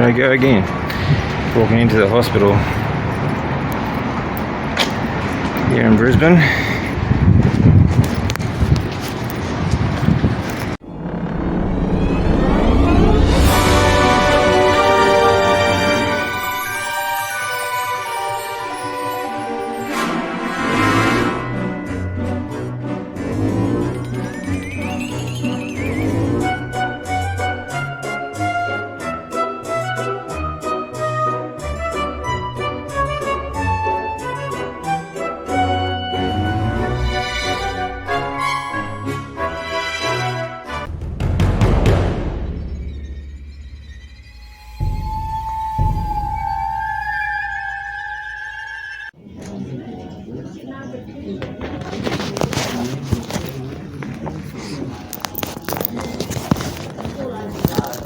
Here I go again, walking into the hospital here in Brisbane.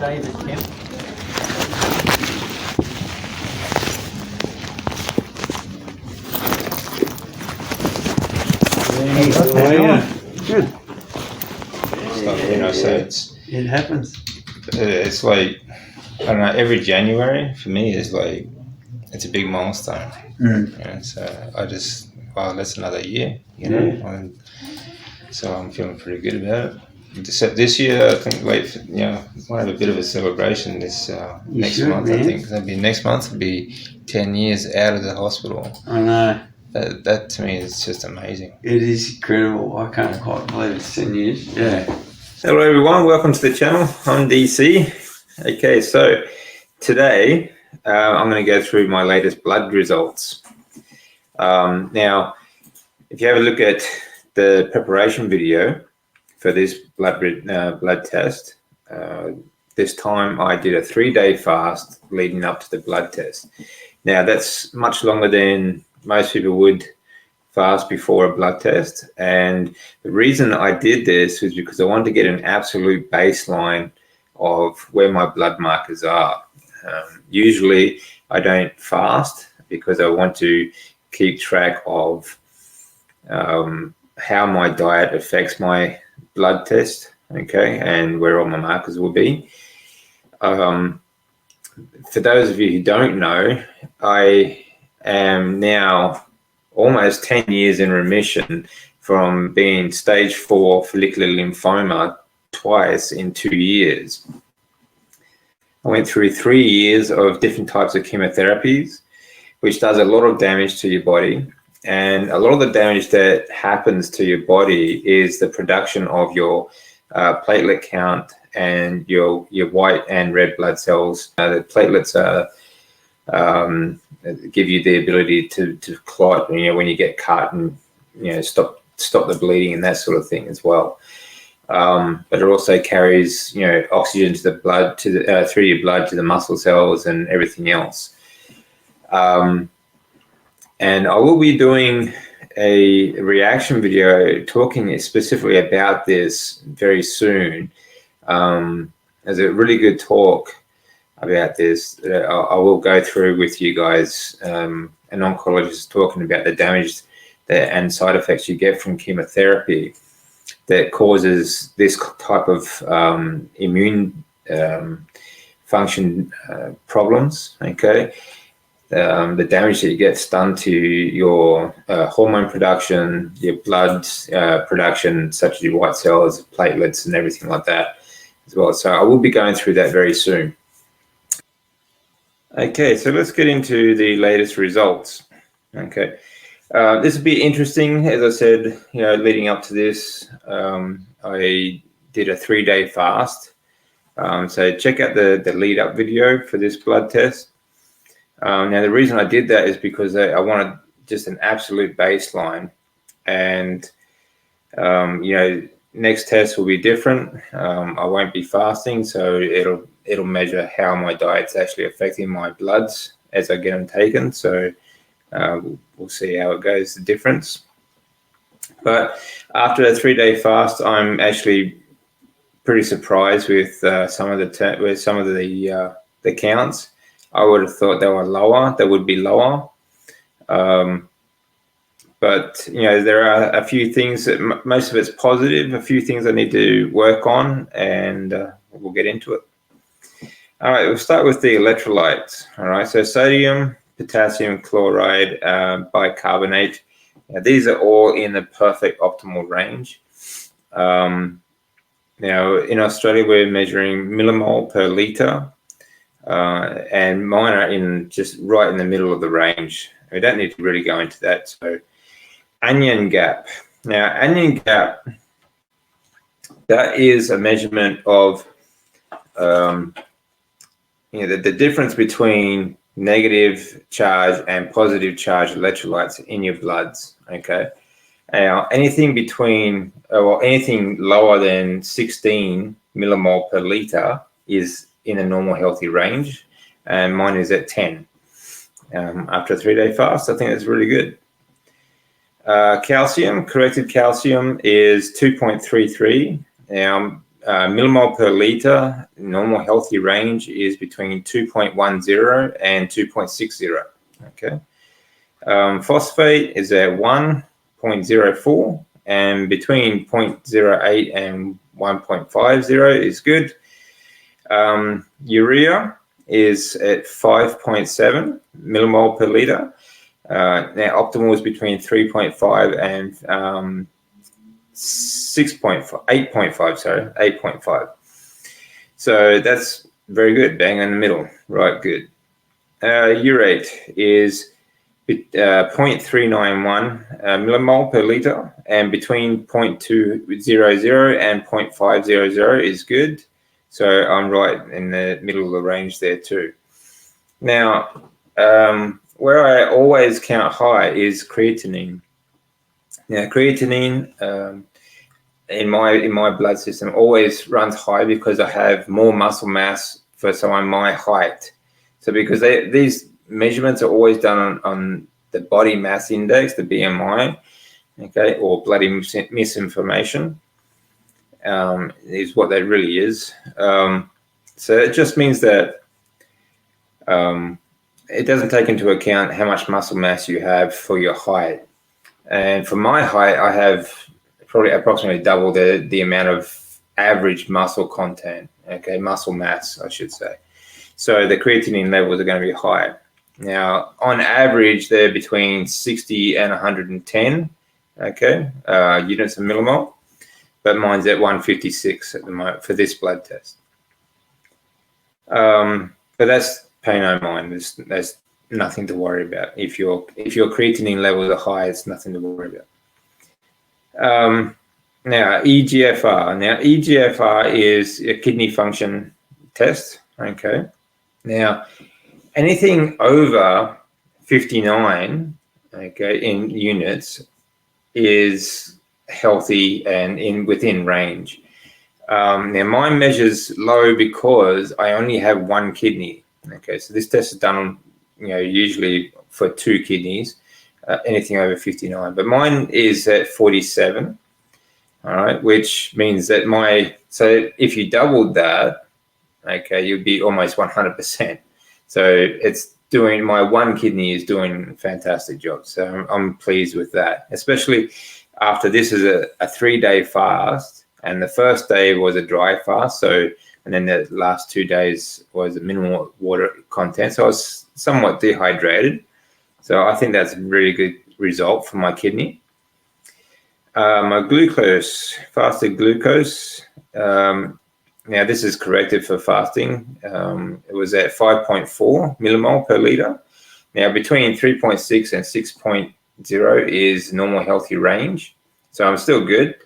David Kemp. Good. So It happens. it's like, I don't know, every January for me is like, it's a big milestone. So I just, wow, that's another year, and so I'm feeling pretty good about it. This year, I think, might have a bit of a celebration this next month. Man. I think next month will be 10 years out of the hospital. I know. That to me is just amazing. It is incredible. I can't quite believe it's 10 years. Yeah. Hello everyone, welcome to the channel. I'm DC. Okay, so today I'm going to go through my latest blood results. Now, if you have a look at the preparation video for this blood test, this time I did a 3-day fast leading up to the blood test. Now that's much longer than most people would fast before a blood test, and the reason I did this was because I wanted to get an absolute baseline of where my blood markers are. Usually I don't fast because I want to keep track of how my diet affects my blood test, okay, and where all my markers will be. For those of you who don't know, I am now almost 10 years in remission from being stage 4 follicular lymphoma twice in 2 years. I went through 3 years of different types of chemotherapies, which does a lot of damage to your body. And a lot of the damage that happens to your body is the production of your platelet count and your white and red blood cells. The platelets give you the ability to clot, when you get cut, and stop the bleeding and that sort of thing as well. But it also carries oxygen to the blood, through your blood to the muscle cells and everything else. And I will be doing a reaction video talking specifically about this very soon. There's a really good talk about this. I will go through with you guys, an oncologist talking about the damage and side effects you get from chemotherapy that causes this type of immune function problems, okay? The damage that you get done to your hormone production, your blood production, such as your white cells, platelets, and everything like that as well. So I will be going through that very soon. Okay, so let's get into the latest results. Okay, this will be interesting. As I said, leading up to this, I did a 3-day fast. So check out the lead up video for this blood test. Now, the reason I did that is because I wanted just an absolute baseline, and next test will be different. I won't be fasting, so it'll measure how my diet's actually affecting my bloods as I get them taken. So we'll see how it goes, the difference. But after a 3-day fast, I'm actually pretty surprised with some of the counts. I would have thought they were lower. They would be lower. But there are a few things that most of it's positive. A few things I need to work on, and we'll get into it. All right, we'll start with the electrolytes. All right, so sodium, potassium chloride, bicarbonate. Now, these are all in the perfect optimal range. Now, in Australia, we're measuring millimole per litre, and mine are in just right in the middle of the range. We don't need to really go into that. So, anion gap. Now, anion gap, that is a measurement of the difference between negative charge and positive charge electrolytes in your bloods. Okay. Now, anything between or anything lower than 16 millimole per litre is in a normal healthy range, and mine is at 10. After a 3-day fast, I think that's really good. Calcium, corrected calcium is 2.33. Now, millimole per litre, normal healthy range is between 2.10 and 2.60. Okay. Phosphate is at 1.04, and between 0.08 and 1.50 is good. Urea is at 5.7 millimole per litre. Now, optimal is between 3.5 and 8.5. So that's very good, bang in the middle, right? Good. Urate is 0.391 millimole per litre, and between 0.200 and 0.500 is good. So I'm right in the middle of the range there too. Now, where I always count high is creatinine. Now, creatinine in my blood system always runs high because I have more muscle mass for someone my height. So because these measurements are always done on the body mass index, the BMI, okay, or bloody misinformation is what that really is. So it just means that it doesn't take into account how much muscle mass you have for your height. And for my height, I have probably approximately double the amount of average muscle content, okay, muscle mass, I should say. So the creatinine levels are going to be high. Now, on average, they're between 60 and 110, okay, units of millimole, but mine's at 156 at the moment for this blood test. But that's pay no mind. There's nothing to worry about. If your creatinine levels are high, it's nothing to worry about. Now, EGFR. Now, EGFR is a kidney function test, okay? Now, anything over 59, okay, in units is healthy and within range. Now, mine measures low because I only have one kidney. Okay, so this test is done, usually for 2 kidneys, anything over 59. But mine is at 47. All right, which means that so if you doubled that, okay, you'd be almost 100%. So my one kidney is doing a fantastic job. So I'm pleased with that, especially after this is a 3-day fast, and the first day was a dry fast. So, and then the last 2 days was a minimal water content. So I was somewhat dehydrated. So I think that's a really good result for my kidney. My glucose, fasted glucose. Now, this is corrected for fasting. It was at 5.4 millimole per litre. Now, between 3.6 and 6.0 is normal healthy range. So I'm still good.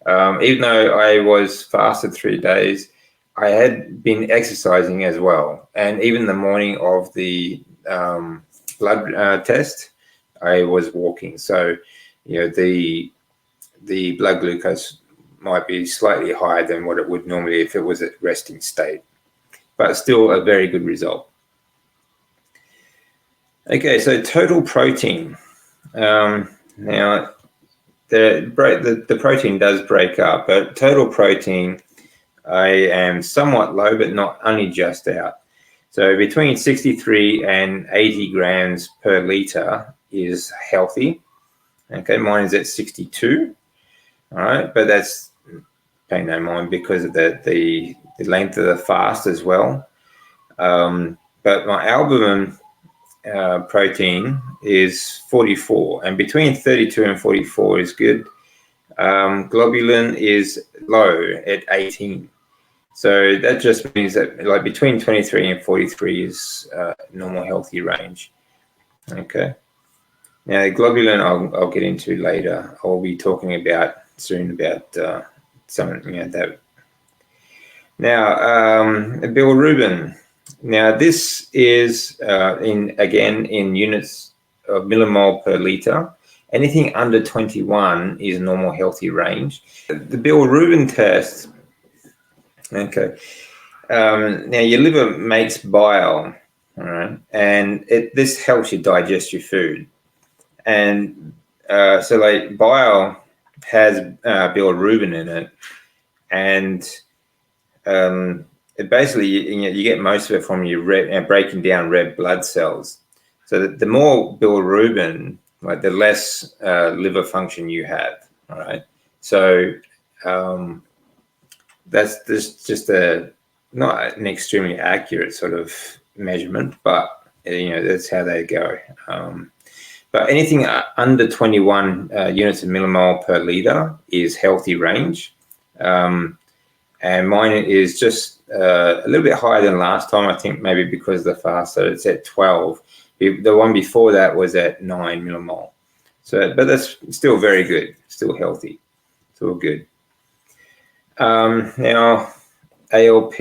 Even though I was fasted 3 days, I had been exercising as well. And even the morning of the blood test, I was walking. So, the blood glucose might be slightly higher than what it would normally if it was at resting state, but still a very good result. Okay, so total protein. Now, the protein does break up, but total protein, I am somewhat low, but not only just out. So between 63 and 80 grams per litre is healthy. Okay, mine is at 62. All right, but that's pay no mind because of the length of the fast as well. But my albumin protein is 44, and between 32 and 44 is good. Globulin is low at 18. So that just means that like between 23 and 43 is normal healthy range. Okay. Now globulin I'll get into later. I'll be talking about soon about something that. Now bilirubin. Now this is in units of millimole per liter. Anything under 21 is normal healthy range. The bilirubin test. Okay. Now your liver makes bile, all right, and this helps you digest your food. And so like bile has bilirubin in it, and it basically you get most of it from your breaking down red blood cells. So the more bilirubin, like the less liver function you have. All right. So that's just not an extremely accurate sort of measurement, but that's how they go. But anything under 21 units of millimole per liter is healthy range. And mine is just a little bit higher than last time, I think maybe because of the fast, so it's at 12. The one before that was at 9 millimole. So, but that's still very good, still healthy, still good. Now, ALP,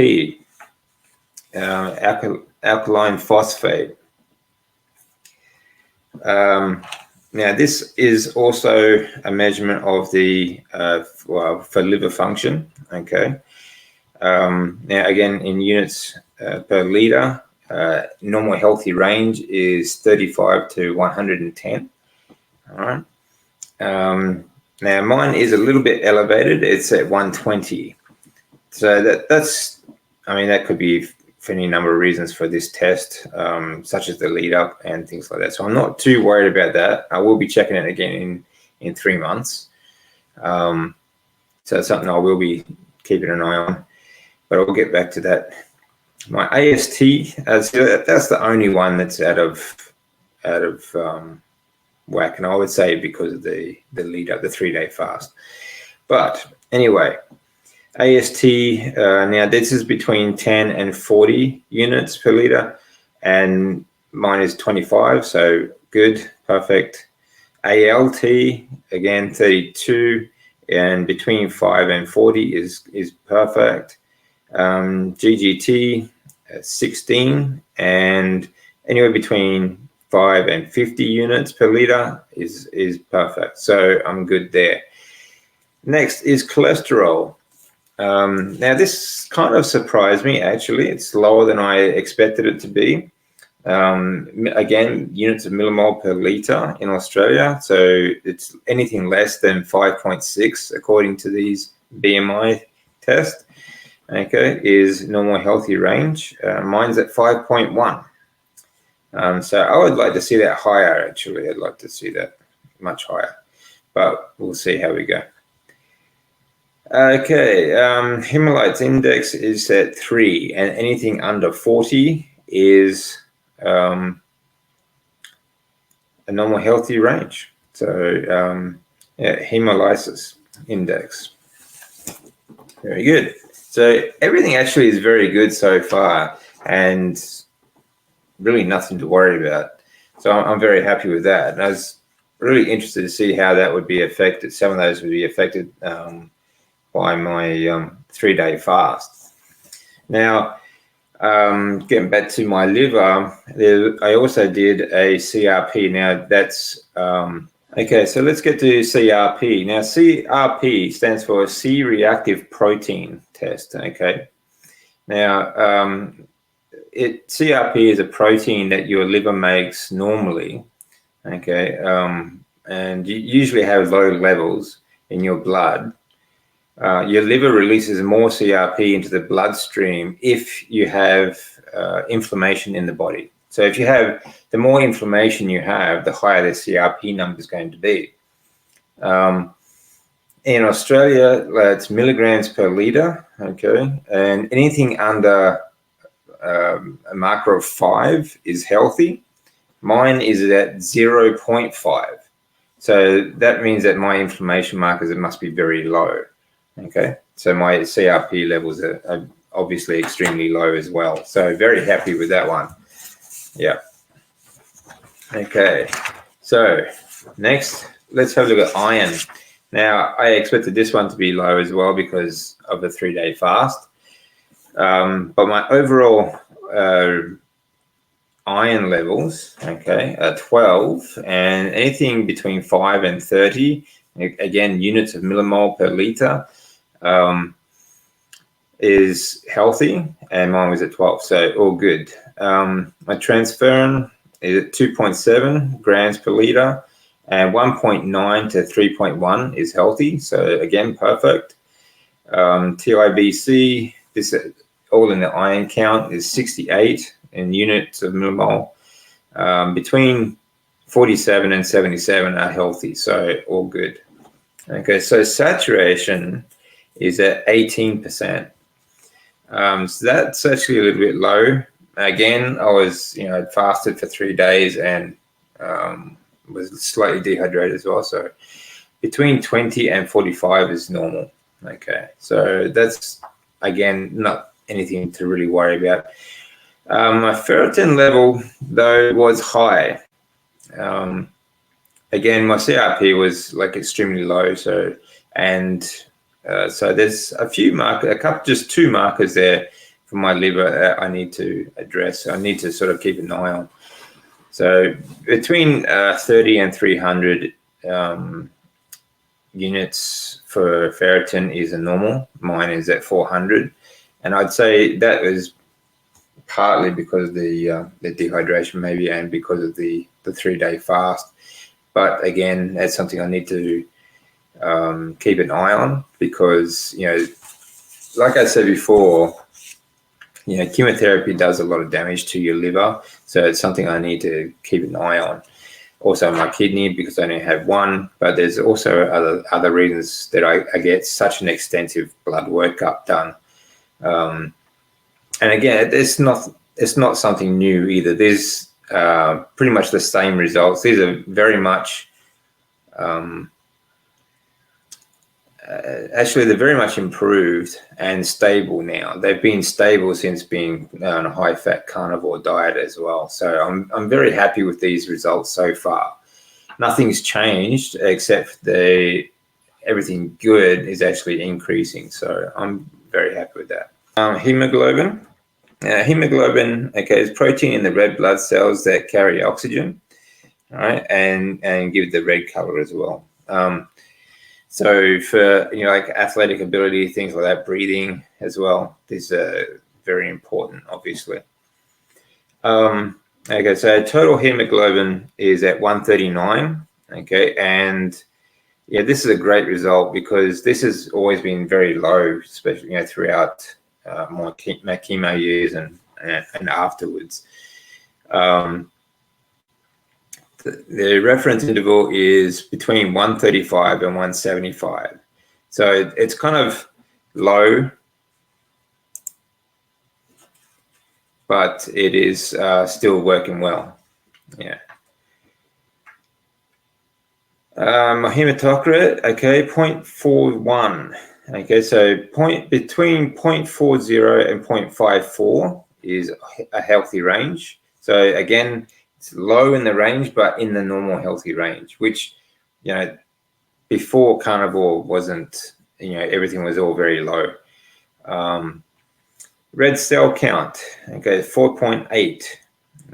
alkaline phosphate. Now, this is also a measurement of the for liver function. Okay. Now, again, in units per liter, normal healthy range is 35 to 110. All right. Now, mine is a little bit elevated. It's at 120. So that's, I mean, that could be for any number of reasons for this test, such as the lead up and things like that. So I'm not too worried about that. I will be checking it again in 3 months. So it's something I will be keeping an eye on, but I'll get back to that. My AST, so that's the only one that's out of whack, and I would say because of the lead up, the 3-day fast. But anyway, AST, now this is between 10 and 40 units per liter, and mine is 25, so good, perfect. ALT, again, 32, and between 5 and 40 is perfect. GGT, 16, and anywhere between 5 and 50 units per liter is perfect. So I'm good there. Next is cholesterol. Now this kind of surprised me, actually. It's lower than I expected it to be. Again, units of millimole per liter in Australia. So it's anything less than 5.6 according to these BMI tests. Okay, is normal healthy range. Mine's at 5.1. So I would like to see that higher, actually. I'd like to see that much higher, but we'll see how we go. Okay, hemolytes index is at 3, and anything under 40 is a normal healthy range. So yeah, hemolysis index. Very good. So everything actually is very good so far, and really nothing to worry about. So I'm very happy with that. And I was really interested to see how that would be affected. Some of those would be affected by my 3-day fast. Now, getting back to my liver, I also did a CRP. Now that's okay. So let's get to CRP. Now CRP stands for C-reactive protein test. Okay. Now CRP is a protein that your liver makes normally. Okay, and you usually have low levels in your blood. Your liver releases more CRP into the bloodstream if you have inflammation in the body. So if you have, the more inflammation you have, the higher the CRP number is going to be. In Australia, it's milligrams per liter, okay? And anything under a marker of 5 is healthy. Mine is at 0.5. So that means that my inflammation markers must be very low. Okay, so my CRP levels are obviously extremely low as well. So very happy with that one. Yeah. Okay, so next, let's have a look at iron. Now, I expected this one to be low as well because of the 3-day fast. But my overall iron levels, okay, are 12, and anything between 5 and 30, again, units of millimole per liter, is healthy, and mine was at 12, so all good. My transferrin is at 2.7 grams per liter, and 1.9 to 3.1 is healthy, so again, perfect. TIBC, this all in the iron count, is 68 in units of millimole. Between 47 and 77 are healthy, so all good. Okay, so saturation is at 18%. So that's actually a little bit low. Again, I was, fasted for 3 days and was slightly dehydrated as well. So between 20 and 45 is normal. Okay, so that's, again, not anything to really worry about. My ferritin level, though, was high. Again, my CRP was like extremely low. So there's a few markers, just 2 markers there for my liver that I need to address. I need to sort of keep an eye on. So between 30 and 300 units for ferritin is a normal. Mine is at 400, and I'd say that was partly because of the dehydration, maybe, and because of the 3-day fast. But again, that's something I need to keep an eye on because, like I said before, chemotherapy does a lot of damage to your liver. So it's something I need to keep an eye on. Also my kidney, because I only have one, but there's also other reasons that I get such an extensive blood workup done. And again, it's not something new either. There's pretty much the same results. These are very much, actually, they're very much improved and stable now. They've been stable since being on a high-fat carnivore diet as well. So I'm very happy with these results so far. Nothing's changed except everything good is actually increasing. So I'm very happy with that. Hemoglobin. Hemoglobin, okay, is protein in the red blood cells that carry oxygen, all right, and give the red color as well. So for, like athletic ability, things like that, breathing as well, these are very important, obviously. Okay, so total hemoglobin is at 139, okay, and yeah, this is a great result because this has always been very low, especially, throughout my chemo years and afterwards. The reference interval is between 135 and 175. So it's kind of low, but it is still working well. Yeah. My hematocrit, okay, 0.41. Okay, so between 0.40 and 0.54 is a healthy range. So again, it's low in the range, but in the normal healthy range, which, before carnivore wasn't, everything was all very low. Red cell count, okay, 4.8.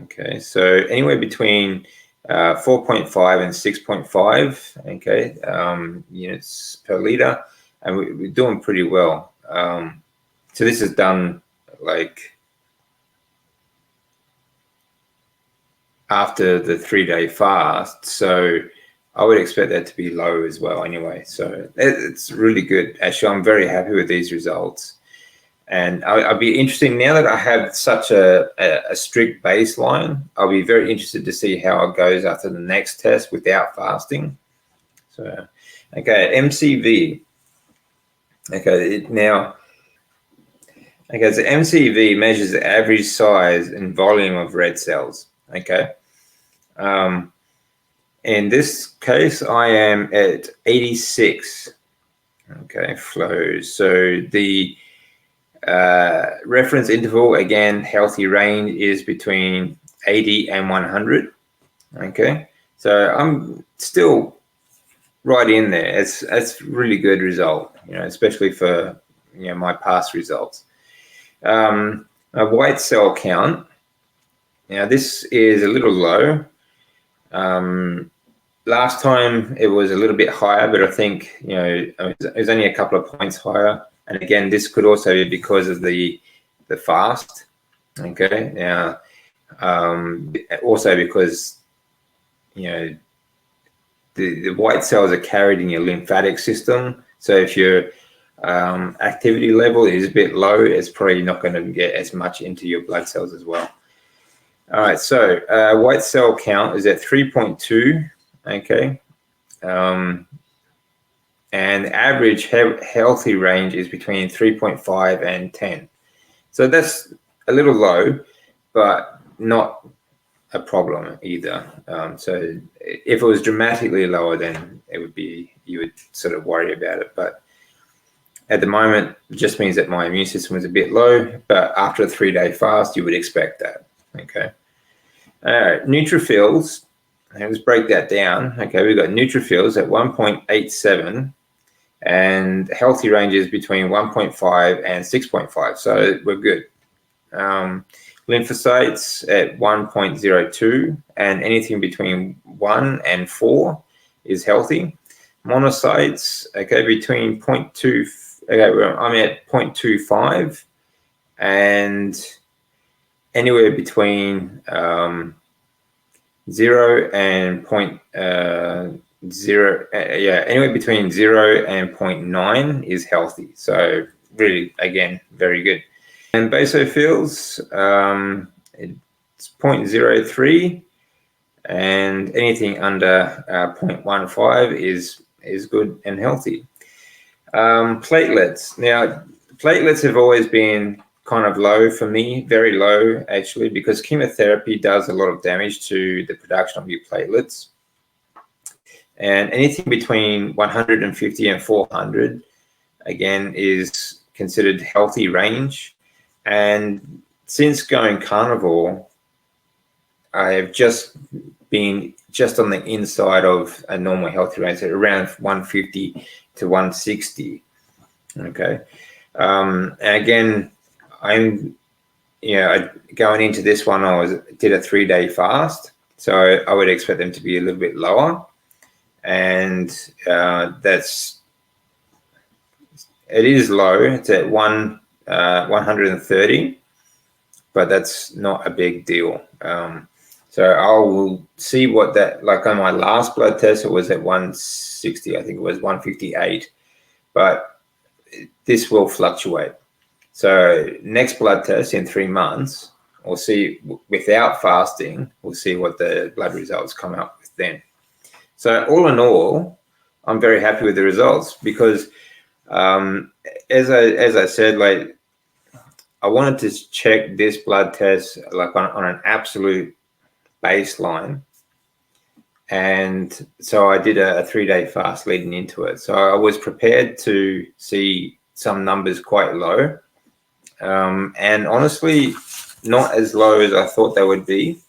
Okay, so anywhere between 4.5 and 6.5, okay, units per liter, and we're doing pretty well. So this is done like after the 3-day fast, so I would expect that to be low as well anyway. So it's really good. Actually, I'm very happy with these results. And I'll be interested, now that I have such a strict baseline, I'll be very interested to see how it goes after the next test without fasting. So, okay, MCV. Okay, now Okay, so MCV measures the average size and volume of red cells. Okay. In this case, I am at 86. Okay, flows. So the reference interval, again, healthy range is between 80 and 100. Okay, so I'm still right in there. It's really good result, especially for my past results. A white cell count. Now this is a little low. Last time it was a little bit higher, but I think it was only a couple of points higher. And again, this could also be because of the fast. Okay, now also because the white cells are carried in your lymphatic system. So if your activity level is a bit low, it's probably not going to get as much into your blood cells as well. All right, so white cell count is at 3.2. Okay, and average healthy range is between 3.5 and 10. So that's a little low, but not a problem either. So if it was dramatically lower, then you would sort of worry about it. But at the moment, it just means that my immune system is a bit low. But after a 3-day fast, you would expect that. Okay. All right, neutrophils. Let's break that down. Okay, we've got neutrophils at 1.87 and healthy ranges between 1.5 and 6.5. So we're good. Lymphocytes at 1.02 and anything between 1 and 4 is healthy. Monocytes, okay, between 0.2, okay, I'm at 0.25 and anywhere between 0 and anywhere between 0 and 0.9 is healthy. So really, again, very good. And basophils, it's 0.03, and anything under 0.15 is good and healthy. Platelets. Now, platelets have always been kind of low for me, very low actually, because chemotherapy does a lot of damage to the production of your platelets. And anything between 150 and 400, again, is considered healthy range. And since going carnivore, I have just been on the inside of a normal healthy range, so around 150 to 160. Okay. And again, I'm, going into this one, did a 3-day fast, so I would expect them to be a little bit lower, and it is low. It's at 130, but that's not a big deal. So I will see what that, like on my last blood test, it was at 160. I think it was 158, but this will fluctuate. So next blood test in 3 months, we'll see, without fasting, we'll see what the blood results come up with then. So all in all, I'm very happy with the results because as I said, like, I wanted to check this blood test like on an absolute baseline. And so I did a 3-day fast leading into it. So I was prepared to see some numbers quite low. And honestly, not as low as I thought they would be.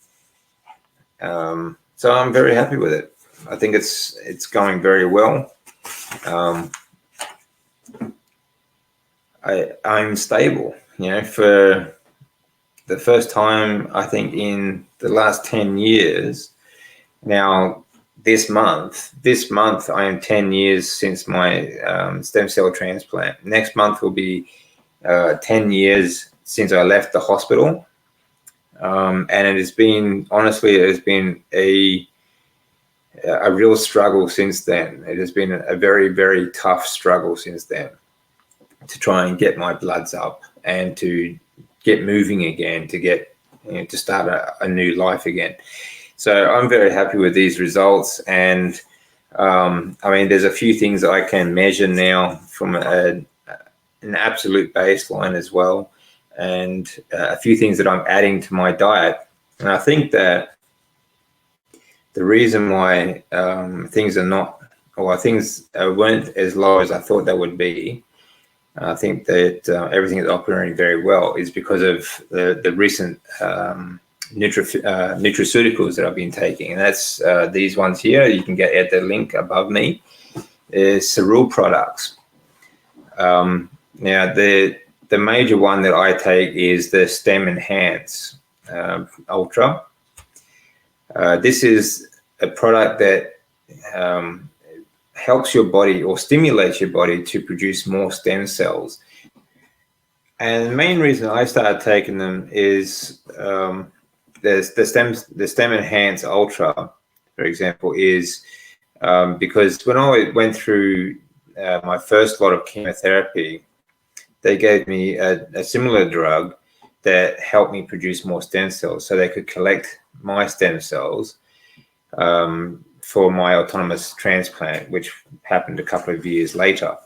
So I'm very happy with it. I think it's going very well. I'm stable, for the first time, I think, in the last 10 years. Now, this month, I am 10 years since my stem cell transplant. Next month will be 10 years since I left the hospital. And it has been, honestly, it has been a real struggle since then. It has been a very, very tough struggle since then to try and get my bloods up and to get moving again, to get, to start a new life again. So I'm very happy with these results. And I mean, there's a few things I can measure now from an absolute baseline as well. and a few things that I'm adding to my diet. And I think that the reason why things are not, or things weren't as low as I thought they would be, I think that everything is operating very well, is because of the recent nutraceuticals that I've been taking. And that's these ones here. You can get at the link above me. Is Cerule products. Now, the major one that I take is the StemEnhance Ultra. This is a product that helps your body, or stimulates your body, to produce more stem cells. And the main reason I started taking them is the StemEnhance Ultra, for example, is because when I went through my first lot of chemotherapy, they gave me a similar drug that helped me produce more stem cells, so they could collect my stem cells for my autonomous transplant, which happened a couple of years later.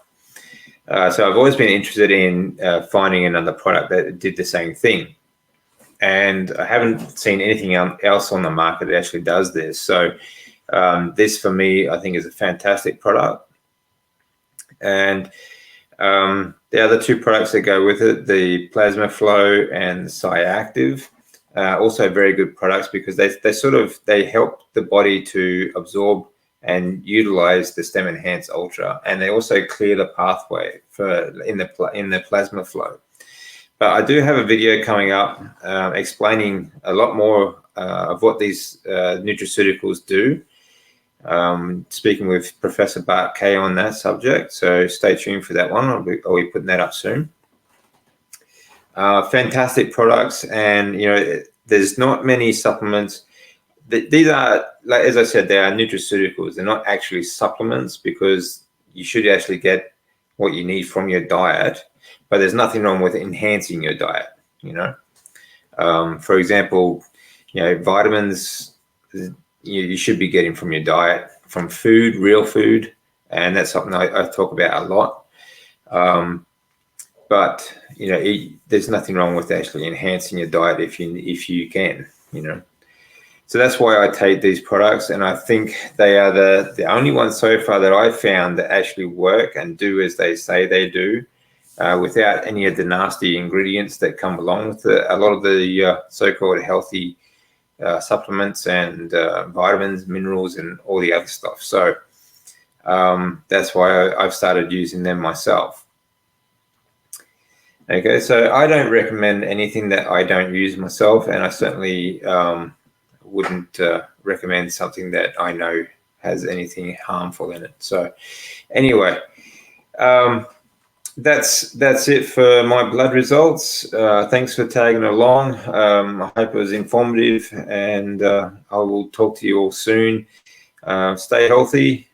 So I've always been interested in finding another product that did the same thing. And I haven't seen anything else on the market that actually does this. So this, for me, I think is a fantastic product. And the other two products that go with it, the PlasmaFlo and the Cyactiv, also very good products, because they help the body to absorb and utilize the StemEnhance Ultra, and they also clear the pathway in the PlasmaFlo. But I do have a video coming up explaining a lot more of what these nutraceuticals do. Speaking with Professor Bart Kay on that subject, so stay tuned for that one. I'll be putting that up soon. Fantastic products, and there's not many supplements. These are, like, as I said, they are nutraceuticals. They're not actually supplements, because you should actually get what you need from your diet. But there's nothing wrong with enhancing your diet. For example, vitamins you should be getting from your diet, from food, real food, and that's something I talk about a lot. But there's nothing wrong with actually enhancing your diet if you can. So that's why I take these products, and I think they are the only ones so far that I've found that actually work and do as they say they do, without any of the nasty ingredients that come along with a lot of the so-called healthy supplements and vitamins, minerals, and all the other stuff. So that's why I've started using them myself. Okay, so I don't recommend anything that I don't use myself, and I certainly wouldn't recommend something that I know has anything harmful in it. So anyway, that's it for my blood results. Thanks for tagging along. I hope it was informative, and I will talk to you all soon. Stay healthy,